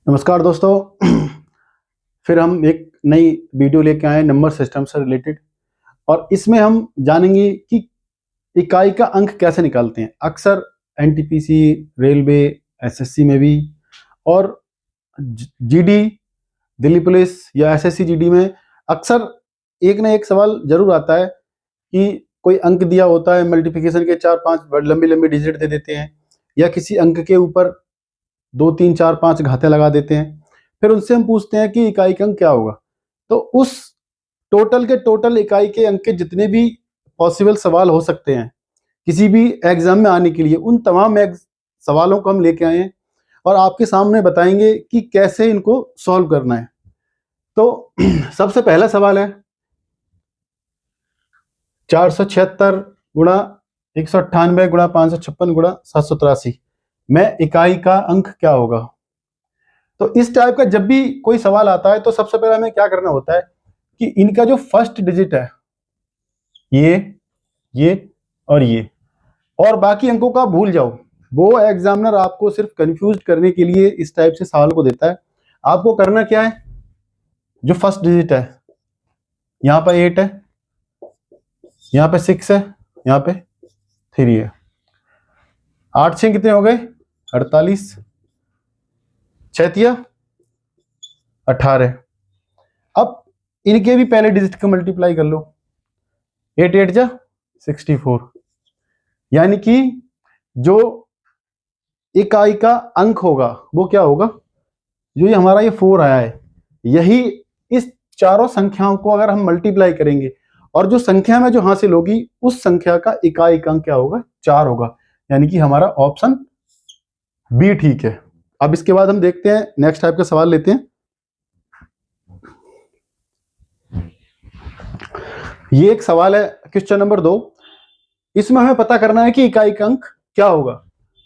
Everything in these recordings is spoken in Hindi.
नमस्कार दोस्तों। फिर हम एक नई वीडियो लेके आए नंबर सिस्टम से रिलेटेड, और इसमें हम जानेंगे कि इकाई का अंक कैसे निकालते हैं। अक्सर एनटीपीसी, रेलवे, एसएससी में भी, और जीडी, दिल्ली पुलिस या एसएससी जीडी में अक्सर एक ना एक सवाल जरूर आता है कि कोई अंक दिया होता है, मल्टीप्लिकेशन के 4-5 लंबी लंबी डिजिट दे देते हैं, या किसी अंक के ऊपर 2-3-4-5 घाते लगा देते हैं। फिर उनसे हम पूछते हैं कि इकाई का अंक क्या होगा। तो उस टोटल के टोटल इकाई के अंक के जितने भी पॉसिबल सवाल हो सकते हैं किसी भी एग्जाम में आने के लिए, उन तमाम सवालों को हम लेके आए हैं और आपके सामने बताएंगे कि कैसे इनको सॉल्व करना है। तो सबसे पहला सवाल है 476 गुणा 198 गुणा 556 गुणा 783 में इकाई का अंक क्या होगा। तो इस टाइप का जब भी कोई सवाल आता है तो सबसे पहले हमें क्या करना होता है कि इनका जो फर्स्ट डिजिट है, ये और ये, और बाकी अंकों का भूल जाओ। वो एग्जामिनर आपको सिर्फ कंफ्यूज करने के लिए इस टाइप से सवाल को देता है। आपको करना क्या है, जो फर्स्ट डिजिट है, यहाँ पर 8 है, यहाँ पे 6 है, यहाँ पे 3 है। 8 6 कितने हो गए, 48, 6 18। अब इनके भी पहले डिजिट का मल्टीप्लाई कर लो, 8 8 जा 64। यानी कि जो इकाई का अंक होगा वो क्या होगा, जो ये हमारा ये 4 आया है, यही इस चारों संख्याओं को अगर हम मल्टीप्लाई करेंगे और जो संख्या में जो हासिल होगी उस संख्या का इकाई का अंक क्या होगा, 4 होगा। यानी कि हमारा ऑप्शन बी ठीक है। अब इसके बाद हम देखते हैं नेक्स्ट टाइप का सवाल लेते हैं। ये एक सवाल है क्वेश्चन नंबर 2। इसमें हमें पता करना है कि इकाई का अंक क्या होगा।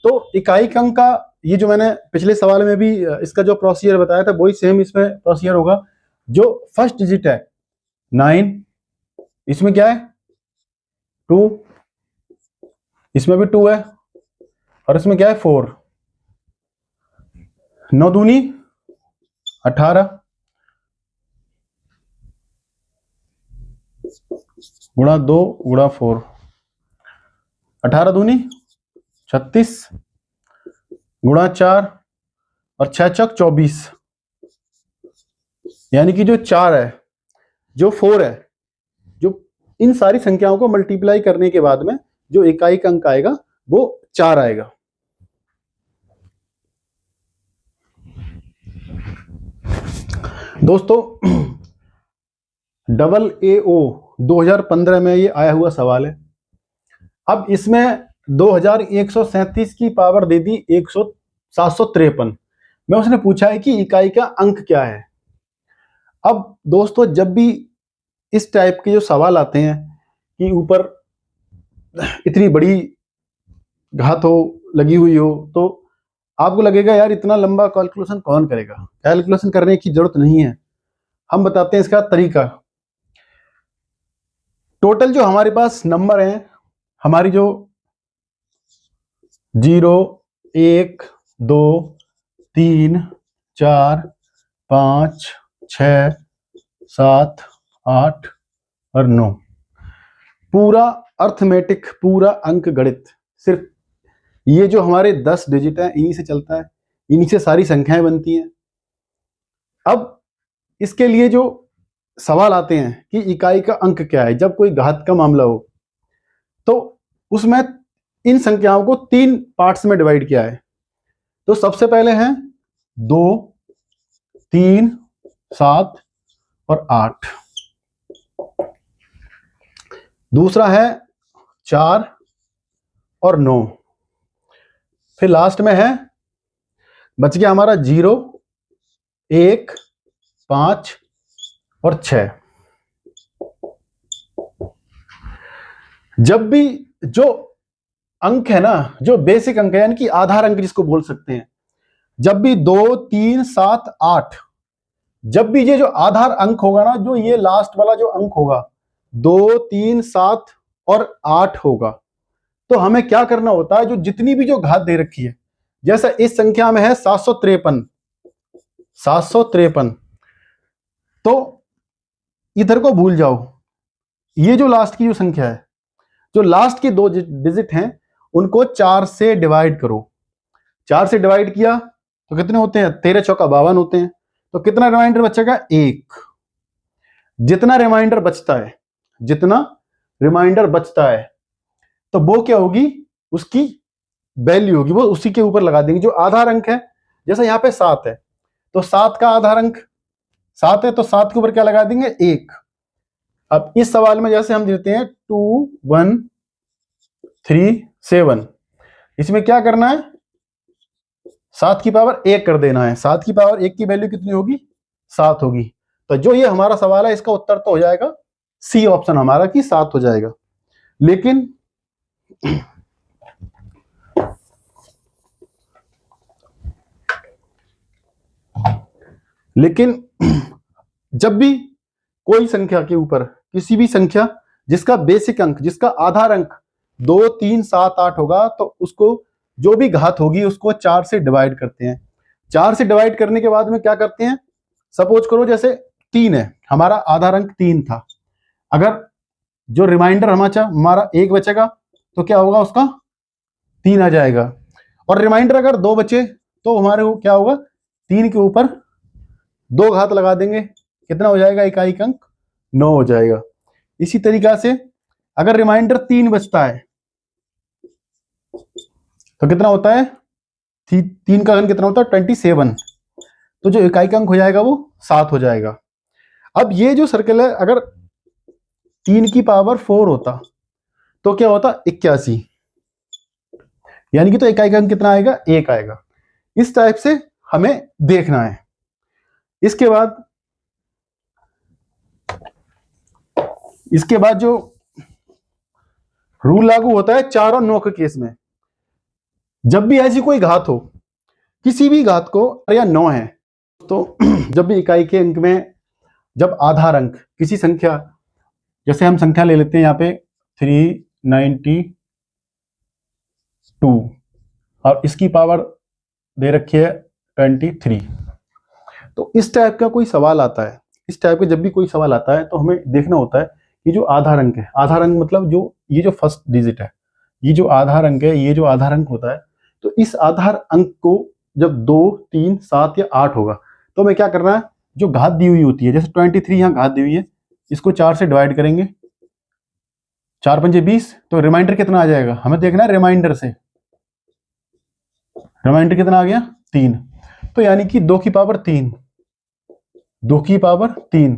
तो इकाई का अंक का ये जो मैंने पिछले सवाल में भी इसका जो प्रोसीजर बताया था वही सेम इसमें प्रोसीजर होगा। जो फर्स्ट डिजिट है 9, इसमें क्या है 2, इसमें भी 2 है, और इसमें क्या है 4। 9 दूनी 18 गुणा 2 गुणा 4, 18 दूनी 36 गुणा 4 और 6 चौक 24। यानी कि जो 4 है, जो 4 है, जो इन सारी संख्याओं को मल्टीप्लाई करने के बाद में जो इकाई का अंक आएगा वो 4 आएगा। दोस्तों AAO 2015 में ये आया हुआ सवाल है। अब इसमें 2137 की पावर दे दी 753 में उसने पूछा है कि इकाई का अंक क्या है। अब दोस्तों जब भी इस टाइप के जो सवाल आते हैं कि ऊपर इतनी बड़ी घात हो लगी हुई हो, तो आपको लगेगा यार इतना लंबा कैलकुलेशन कौन करेगा। कैलकुलेशन करने की जरूरत नहीं है, हम बताते हैं इसका तरीका। टोटल जो हमारे पास नंबर हैं, हमारी जो 0 1 2 3 4 5 6 7 8 और 9, पूरा अर्थमेटिक, पूरा अंक गणित सिर्फ ये जो हमारे 10 डिजिट हैं इन्हीं से चलता है, इन्हीं से सारी संख्याएं बनती हैं। अब इसके लिए जो सवाल आते हैं कि इकाई का अंक क्या है, जब कोई घात का मामला हो, तो उसमें इन संख्याओं को 3 पार्ट्स में डिवाइड किया है। तो सबसे पहले हैं 2 3 7 और 8, दूसरा है 4 और 9, फिर लास्ट में है बच गया हमारा 0 1 5 और 6। जब भी जो अंक है ना, जो बेसिक अंक है यानी कि आधार अंक जिसको बोल सकते हैं, जब भी 2 3 7 8, जब भी ये जो आधार अंक होगा ना, जो ये लास्ट वाला जो अंक होगा 2 3 7 और 8 होगा, तो हमें क्या करना होता है, जो जितनी भी जो घात दे रखी है, जैसे इस संख्या में है 753, 753। तो इधर को भूल जाओ, ये जो लास्ट की जो संख्या है, जो लास्ट के 2 डिजिट हैं उनको 4 से डिवाइड करो। 4 से डिवाइड किया तो कितने होते हैं? 13 चौका 52 होते हैं। तो कितना रिमाइंडर बचेगा? 1। जितना रिमाइंडर बचता है, जितना रिमाइंडर बचता है, तो वो क्या होगी? उसकी वैल्यू होगी, वो उसी के ऊपर लगा देंगे। जो आधार अंक है, जैसे यहाँ पे 7 है, तो 7 का आधार अंक 7 है, तो 7 के ऊपर क्या लगा देंगे? 1। अब इस सवाल में जैसे हम देते हैं 2 1 3 7, इसमें क्या करना है? 7 की पावर 1 कर देना है। 7 की पावर 1 की वैल्यू कितनी होगी? 7 होगी। तो जो ये हमारा सवाल है, इसका उत्तर तो हो जाएगा सी ऑप्शन हमारा, कि 7 हो जाएगा। लेकिन जब भी कोई संख्या के ऊपर, किसी भी संख्या जिसका बेसिक अंक, जिसका आधार अंक 2 3 7 8 होगा, तो उसको जो भी घात होगी उसको 4 से डिवाइड करते हैं। 4 से डिवाइड करने के बाद में क्या करते हैं? सपोज करो जैसे 3 है, हमारा आधार अंक 3 था। अगर जो रिमाइंडर हमारा 1 बचेगा तो क्या होगा? उसका 3 आ जाएगा। और रिमाइंडर अगर 2 बचे तो हमारे को क्या होगा? 3 के ऊपर 2 घात लगा देंगे, कितना हो जाएगा? इकाई का अंक 9 हो जाएगा। इसी तरीका से अगर रिमाइंडर 3 बचता है तो कितना होता है? 3 का घन कितना होता है? 27। तो जो इकाई का अंक हो जाएगा वो 7 हो जाएगा। अब ये जो सर्कल है, अगर 3 की पावर 4 होता तो क्या होता? 81, यानी कि तो इकाई का अंक कितना आएगा? 1 आएगा। इस टाइप से हमें देखना है। इसके बाद जो रूल लागू होता है 4 और 9 के केस में, जब भी ऐसी कोई घात हो, किसी भी घात को, या 9 है, तो जब भी इकाई के अंक में जब आधार अंक किसी संख्या, जैसे हम संख्या ले लेते हैं यहाँ पे 392 और इसकी पावर दे रखी है 23, तो इस टाइप का कोई सवाल आता है, इस टाइप का जब भी कोई सवाल आता है तो हमें देखना होता है कि जो आधार अंक है, आधार अंक मतलब जो ये जो फर्स्ट डिजिट है, ये जो आधार अंक है, ये जो आधार अंक होता है, तो इस आधार अंक को जब 2 3 7 या 8 होगा तो हमें क्या करना है? जो घात दी हुई होती है, जैसे 23 यहाँ घात दी हुई है, इसको 4 से डिवाइड करेंगे, 4 पंजे 20, तो रिमाइंडर कितना आ जाएगा? हमें देखना है रिमाइंडर से, रिमाइंडर कितना आ गया? 3। तो यानी कि 2 की पावर 3, 2 की पावर 3।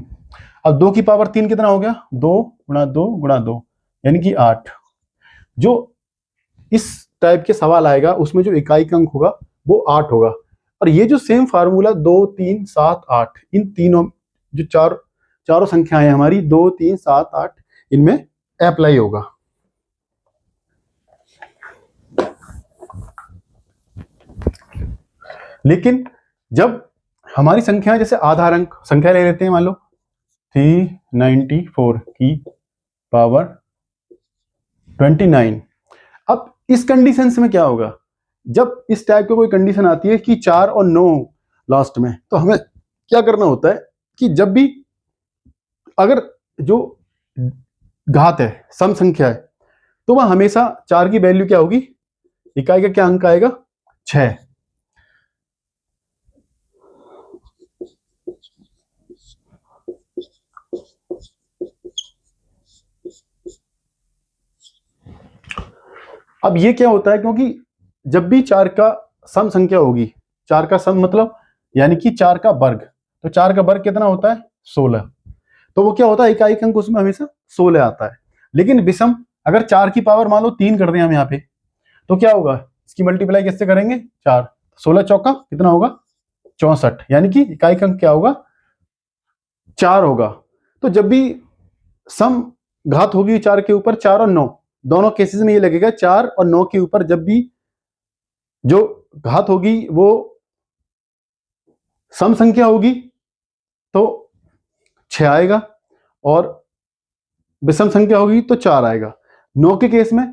अब 2 की पावर 3 कितना हो गया? 2 गुणा 2 गुणा 2, यानी कि 8। जो इस टाइप के सवाल आएगा उसमें जो इकाई का अंक होगा वो 8 होगा। और ये जो सेम फार्मूला 2 3 7 8, इन तीनों जो चारों संख्याएं हमारी 2 3 7 8, इनमें अप्लाई होगा। लेकिन जब हमारी संख्या, जैसे आधार अंक संख्या ले लेते हैं, मान लो 394 की पावर 29। अब इस कंडीशन में क्या होगा? जब इस टाइप की कोई कंडीशन आती है कि 4 और 9 लास्ट में, तो हमें क्या करना होता है कि जब भी अगर जो घात है, सम संख्या है, तो वह हमेशा 4 की वैल्यू क्या होगी? इकाई का क्या अंक आएगा? 6। अब ये क्या होता है, क्योंकि जब भी 4 का सम संख्या होगी, 4 का सम मतलब यानी कि 4 का वर्ग, तो 4 का वर्ग कितना होता है? 16। तो वो क्या होता है? इकाई का अंक उसमें हमेशा 16 आता है। लेकिन विषम, अगर 4 की पावर मान लो 3 कर दें हम यहाँ पे, तो क्या होगा? इसकी मल्टीप्लाई किससे करेंगे? 4, 16 चौका कितना होगा? 64, यानी कि इकाई का अंक क्या होगा? 4 होगा। तो जब भी सम घात होगी 4 के ऊपर, 4 और 9 दोनों केसेस में ये लगेगा 4 और 9 के ऊपर जब भी जो घात होगी वो सम संख्या होगी तो 6 आएगा, और विषम संख्या होगी तो 4 आएगा। 9 के केस में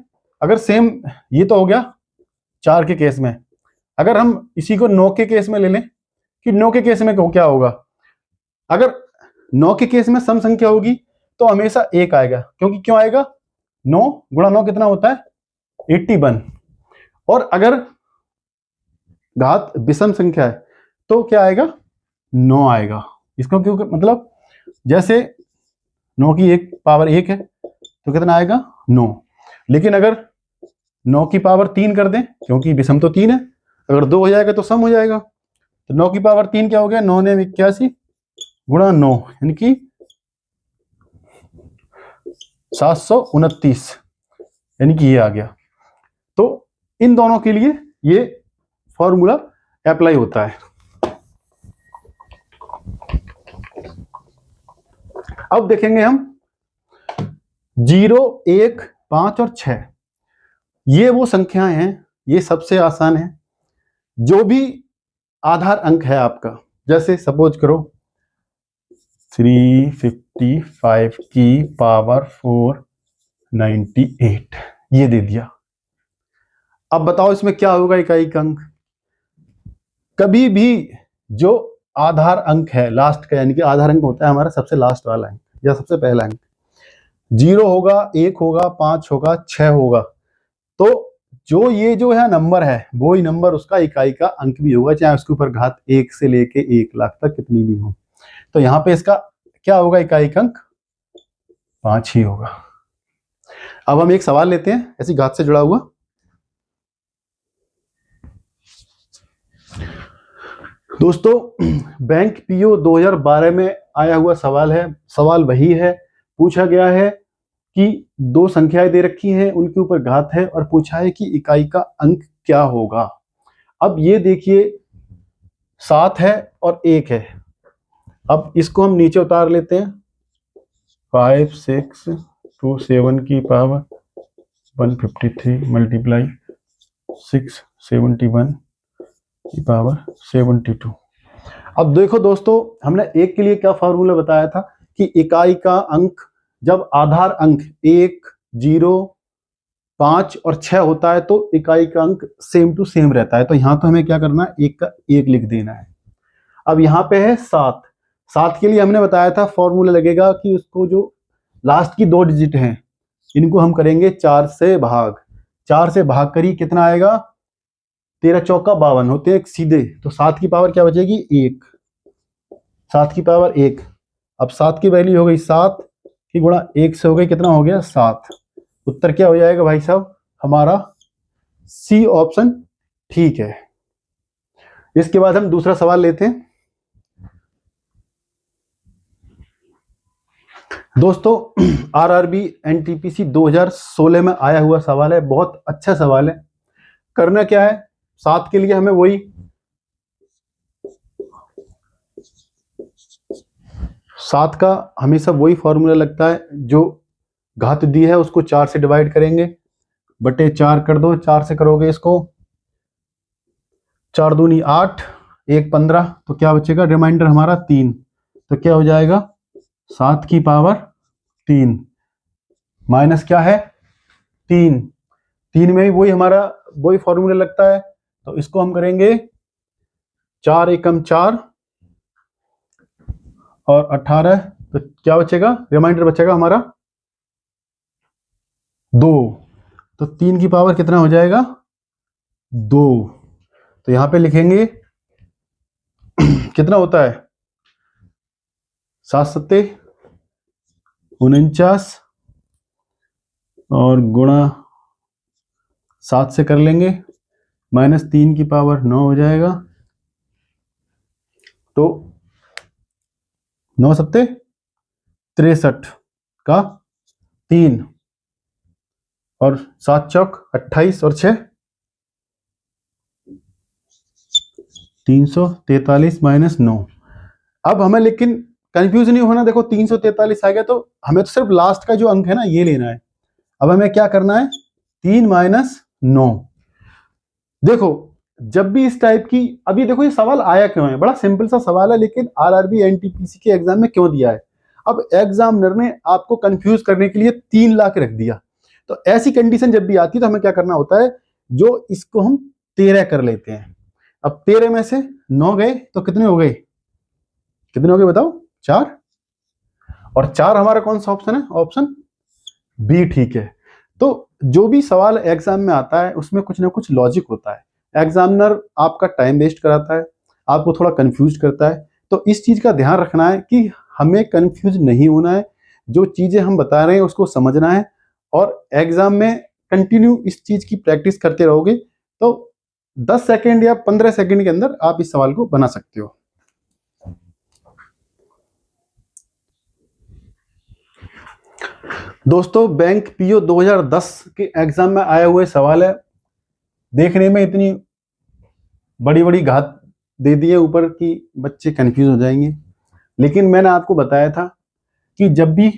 अगर सेम, ये तो हो गया 4 के केस में, अगर हम इसी को 9 के केस में ले लें कि 9 के केस में क्या होगा। अगर 9 के केस में सम संख्या होगी तो हमेशा 1 आएगा, क्योंकि क्यों आएगा, 9 गुणा 9 कितना होता है, 81। और अगर घात विषम संख्या है तो क्या आएगा, 9 आएगा। इसको क्यों, मतलब जैसे 9 की पावर 1 है तो कितना आएगा, 9। लेकिन अगर 9 की पावर 3 कर दें, क्योंकि विषम तो 3 है, अगर 2 हो जाएगा तो सम हो जाएगा। तो 9 की पावर 3 क्या हो गया, 9 ने 81 गुणा 9 यानी कि 729, यानी कि ये आ गया। तो इन दोनों के लिए ये फॉर्मूला अप्लाई होता है। अब देखेंगे हम 0, 1, 5 और 6, ये वो संख्याएं हैं, ये सबसे आसान है। जो भी आधार अंक है आपका, जैसे सपोज करो 355 की पावर 498, ये दे दिया। अब बताओ इसमें क्या होगा, इकाई का अंक। कभी भी जो आधार अंक है लास्ट का, यानी कि आधार अंक होता है हमारा सबसे लास्ट वाला अंक या सबसे पहला अंक, 0 होगा, 1 होगा, 5 होगा, 6 होगा, तो जो ये जो है नंबर है वो ही नंबर उसका इकाई का अंक भी होगा, चाहे उसके ऊपर घात 1 से लेके 1 लाख तक कितनी भी हो। तो यहाँ पे इसका क्या होगा, इकाई का अंक 5 ही होगा। अब हम एक सवाल लेते हैं ऐसी घात से जुड़ा हुआ। दोस्तों बैंक पीओ 2012 में आया हुआ सवाल है। सवाल वही है, पूछा गया है कि 2 संख्याएं दे रखी हैं, उनके ऊपर घात है और पूछा है कि इकाई का अंक क्या होगा। अब ये देखिए 7 है और 1 है। अब इसको हम नीचे उतार लेते हैं, 5, 6 2 7 की पावर 153 मल्टीप्लाई 6 71 की पावर 72। अब देखो दोस्तों, हमने 1 के लिए क्या फॉर्मूला बताया था कि इकाई का अंक जब आधार अंक 1, 0, 5 और 6 होता है तो इकाई का अंक सेम टू सेम रहता है। तो यहां तो हमें क्या करना है, 1 का 1 लिख देना है। अब यहाँ पे है 7, 7 के लिए हमने बताया था फॉर्मूला लगेगा कि उसको जो लास्ट की 2 डिजिट हैं इनको हम करेंगे 4 से भाग। 4 से भाग करी कितना आएगा, 13 चौका 52 होते हैं सीधे, तो 7 की पावर क्या बचेगी, 1, 7 की पावर 1। अब 7 की वैल्यू हो गई 7 की गुणा 1 से हो गई, कितना हो गया 7। उत्तर क्या हो जाएगा भाई साहब, हमारा सी ऑप्शन ठीक है। इसके बाद हम दूसरा सवाल लेते हैं। दोस्तों आरआरबी एनटीपीसी 2016 में आया हुआ सवाल है, बहुत अच्छा सवाल है। करना क्या है, 7 के लिए हमें वही 7 का हमेशा वही फॉर्मूला लगता है, जो घात दी है उसको 4 से डिवाइड करेंगे, बटे 4 कर दो, 4 से करोगे इसको, 4 दूनी 8, 1 15, तो क्या बचेगा रिमाइंडर हमारा 3। तो क्या हो जाएगा, 7 की पावर 3 माइनस क्या है 3, 3 में भी वही हमारा वही फॉर्मूला लगता है। तो इसको हम करेंगे 4 एकम 4 और 18, तो क्या बचेगा, रिमाइंडर बचेगा हमारा 2। तो 3 की पावर कितना हो जाएगा 2। तो यहां पे लिखेंगे कितना होता है 7 सत्ते 49 और गुणा 7 से कर लेंगे, माइनस 3 की पावर 9 हो जाएगा। तो 9 सत्ते 63 का 3 और 7 चौक 28 और 6 343 माइनस 9। अब हमें लेकिन कंफ्यूज नहीं होना, देखो 343 आ गया तो हमें तो सिर्फ लास्ट का जो अंक है ना ये लेना है। अब हमें क्या करना है, 3 माइनस 9। देखो जब भी इस टाइप की, अभी देखो ये सवाल आया क्यों है, बड़ा सिंपल सा सवाल है, लेकिन आरआरबी एनटीपीसी के एग्जाम में क्यों दिया है। अब एग्जामिनर ने आपको कंफ्यूज करने के लिए 3 लाख रख दिया। तो ऐसी कंडीशन जब भी आती है तो हमें क्या करना होता है, जो इसको हम 13 कर लेते हैं। अब 13 में से 9 गए तो कितने हो गए, कितने हो गए बताओ, 4। और 4 हमारा कौन सा ऑप्शन है, ऑप्शन बी ठीक है। तो जो भी सवाल एग्जाम में आता है उसमें कुछ ना कुछ लॉजिक होता है। एग्जामिनर आपका टाइम वेस्ट कराता है, आपको थोड़ा कंफ्यूज करता है, तो इस चीज का ध्यान रखना है कि हमें कंफ्यूज नहीं होना है, जो चीजें हम बता रहे हैं उसको समझना है, और एग्जाम में कंटिन्यू इस चीज की प्रैक्टिस करते रहोगे तो 10 सेकेंड या 15 सेकेंड के अंदर आप इस सवाल को बना सकते हो। दोस्तों बैंक पीओ 2010 के एग्जाम में आए हुए सवाल है, देखने में इतनी बड़ी बड़ी घात दे दी है ऊपर कि बच्चे कंफ्यूज हो जाएंगे, लेकिन मैंने आपको बताया था कि जब भी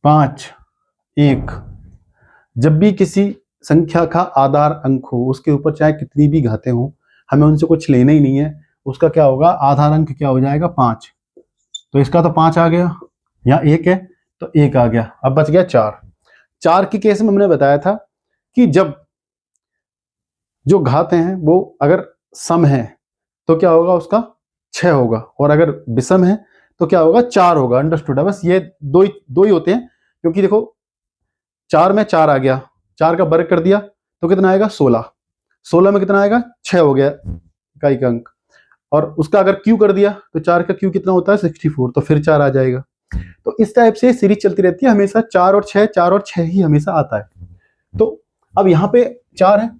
5, 1, जब भी किसी संख्या का आधार अंक हो, उसके ऊपर चाहे कितनी भी घातें हो, हमें उनसे कुछ लेना ही नहीं है, उसका क्या होगा, आधार अंक क्या हो जाएगा, 5। तो इसका तो 5 आ गया, यहाँ 1 है तो 1 आ गया, अब बच गया 4। 4 के केस में हमने बताया था कि जब जो घातें हैं वो अगर सम है तो क्या होगा, उसका 6 होगा, और अगर विषम है तो क्या होगा, 4 होगा। अंडरस्टूड है, बस ये दो ही होते हैं, क्योंकि देखो 4 में 4 आ गया, 4 का वर्ग कर दिया तो कितना आएगा, 16। 16 में कितना आएगा, 6 हो गया इकाई का अंक, और उसका अगर क्यू कर दिया तो 4 का क्यू कितना होता है, 64, तो फिर 4 आ जाएगा। तो इस टाइप से सीरीज चलती रहती है, हमेशा 4 और 6, 4 और 6 ही हमेशा आता है। तो अब यहाँ पे 4 है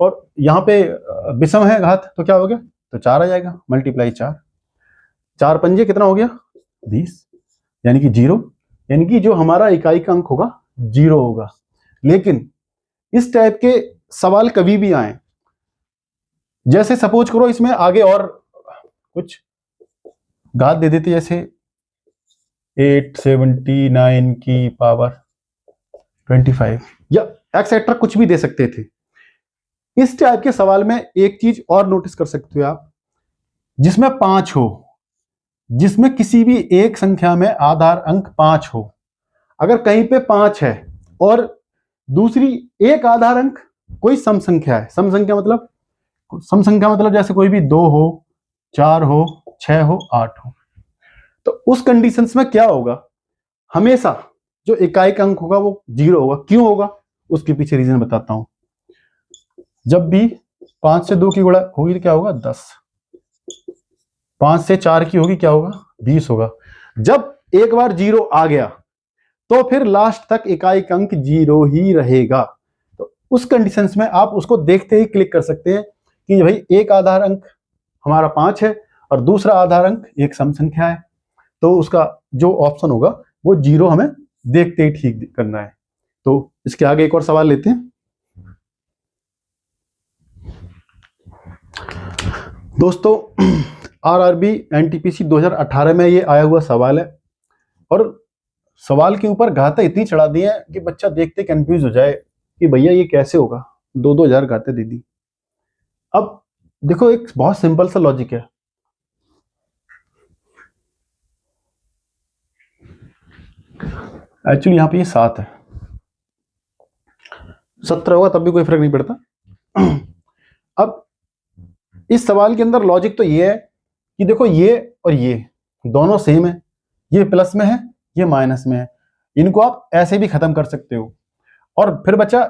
और यहाँ पे विषम है घात, तो क्या हो गया, तो 4 आ जाएगा, मल्टीप्लाई 4, 4 पंजे कितना हो गया, 20, यानी कि 0, यानी कि जो हमारा इकाई का अंक होगा 0 होगा। लेकिन इस टाइप के सवाल कभी भी आए, जैसे सपोज करो इसमें आगे और कुछ घात दे देते, जैसे 879 की पावर 25 या एक्सेट्रा कुछ भी दे सकते थे। इस टाइप के सवाल में एक चीज और नोटिस कर सकते हो आप, जिसमें 5 हो, जिसमें किसी भी एक संख्या में आधार अंक 5 हो, अगर कहीं पे 5 है और दूसरी एक आधार अंक कोई सम संख्या है, सम संख्या मतलब जैसे कोई भी 2 हो, 4 हो, 6 हो, 8 हो, तो उस कंडीशंस में क्या होगा, हमेशा जो इकाई का अंक होगा वो 0 होगा। क्यों होगा, उसके पीछे रीजन बताता हूं। जब भी 5 से 2 की गुणा होगी तो क्या होगा, 10, 5 से 4 की होगी क्या होगा, 20 होगा। जब एक बार 0 आ गया तो फिर लास्ट तक इकाई का अंक 0 ही रहेगा। तो उस कंडीशंस में आप उसको देखते ही क्लिक कर सकते हैं कि भाई एक आधार अंक हमारा 5 है और दूसरा आधार अंक एक सम संख्या है, तो उसका जो ऑप्शन होगा वो 0 हमें देखते ही ठीक करना है। तो इसके आगे एक और सवाल लेते हैं। दोस्तों आरआरबी एनटीपीसी 2018 में ये आया हुआ सवाल है, और सवाल के ऊपर घातें इतनी चढ़ा दी है कि बच्चा देखते कंफ्यूज हो जाए कि भैया ये कैसे होगा, 2-2 हजार घातें दे दी। अब देखो एक बहुत सिंपल सा लॉजिक है, एक्चुअली यहाँ पे ये 7 है, 17 होगा तब भी कोई फर्क नहीं पड़ता। अब इस सवाल के अंदर लॉजिक तो ये है कि देखो ये और ये दोनों सेम है, ये प्लस में है, ये माइनस में है, इनको आप ऐसे भी खत्म कर सकते हो, और फिर बचा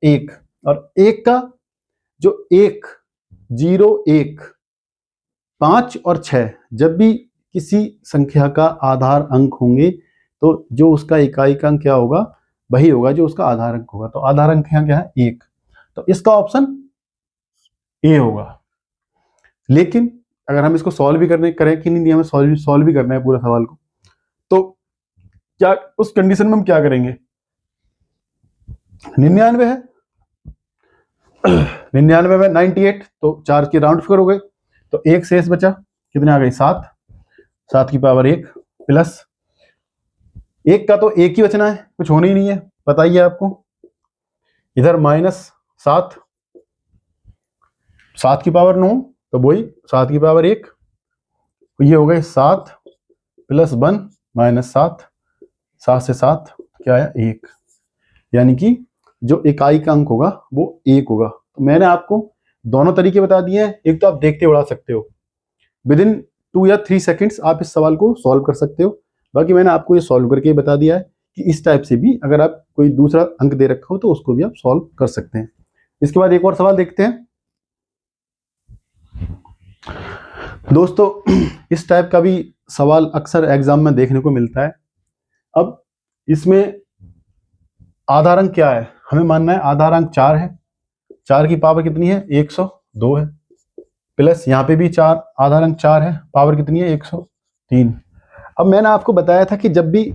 1, और 1 का जो 1, 0, 1, 5 और 6, जब भी किसी संख्या का आधार अंक होंगे तो जो उसका इकाई का अंक क्या होगा, वही होगा जो उसका आधार अंक होगा। तो आधार अंक यहाँ क्या है, 1, तो इसका ऑप्शन ए होगा। लेकिन अगर हम इसको सॉल्व भी करें कि नहीं, हमें सॉल्व भी करना है पूरा सवाल को, तो क्या उस कंडीशन में हम क्या करेंगे, 99 है, 99 में 98, तो 4 की राउंड फिगर हो गए, तो 1 शेष बचा, कितने आ गए, 7, 7 की पावर 1 प्लस 1 का तो 1 ही बचना है, कुछ होना ही नहीं है, पता ही है आपको, इधर -7, 7 की पावर 9, तो वही 7 की पावर 1, ये हो गए 7 प्लस 1 -7, 7 से 7 क्या आया, 1, यानी कि जो इकाई का अंक होगा वो 1 होगा। तो मैंने आपको दोनों तरीके बता दिए हैं। एक तो आप देखते उड़ा सकते हो, विद इन 2 या 3 सेकेंड्स आप इस सवाल को सॉल्व कर सकते हो। बाकी मैंने आपको ये सॉल्व करके बता दिया है कि इस टाइप से भी अगर आप कोई दूसरा अंक दे रखा हो तो उसको भी आप सॉल्व कर सकते हैं। इसके बाद एक और सवाल देखते हैं दोस्तों। इस टाइप का भी सवाल अक्सर एग्जाम में देखने को मिलता है। अब इसमें आधार अंक क्या है, हमें मानना है आधार अंक 4 है। 4 की पावर कितनी है, 102 है। प्लस यहाँ पे भी 4, आधार अंक 4 है, पावर कितनी है, 103। अब मैंने आपको बताया था कि जब भी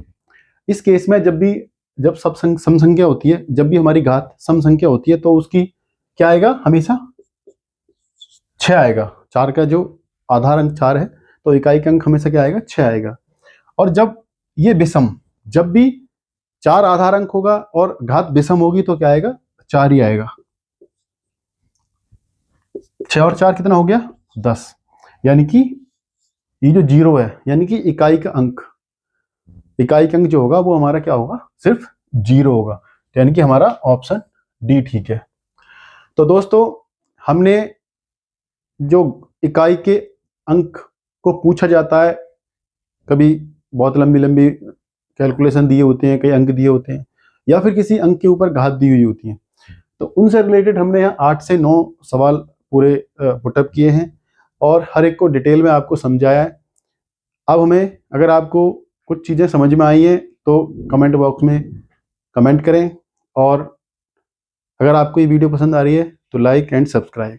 इस केस में जब सब सम संख्या होती है, जब भी हमारी घात सम संख्या होती है तो उसकी क्या आएगा, हमेशा 6 आएगा। 4 का जो आधार अंक 4 है तो इकाई का अंक हमेशा क्या आएगा, 6 आएगा। और जब ये विषम, जब भी 4 आधार अंक होगा और घात विषम होगी तो क्या आएगा, 4 ही आएगा। 6 और 4 कितना हो गया, 10। यानी कि ये जो 0 है यानी कि इकाई का अंक जो होगा वो हमारा क्या होगा, सिर्फ 0 होगा। तो यानी कि हमारा ऑप्शन डी ठीक है। तो दोस्तों हमने जो इकाई के अंक को पूछा जाता है, कभी बहुत लंबी लंबी कैलकुलेशन दिए होते हैं, कई अंक दिए होते हैं, या फिर किसी अंक के ऊपर घात दी हुई होती है, तो उनसे रिलेटेड हमने यहाँ 8 से 9 सवाल पूरे पुटअप किए हैं और हर एक को डिटेल में आपको समझाया है। अब हमें, अगर आपको कुछ चीज़ें समझ में आई हैं तो कमेंट बॉक्स में कमेंट करें, और अगर आपको ये वीडियो पसंद आ रही है तो लाइक एंड सब्सक्राइब।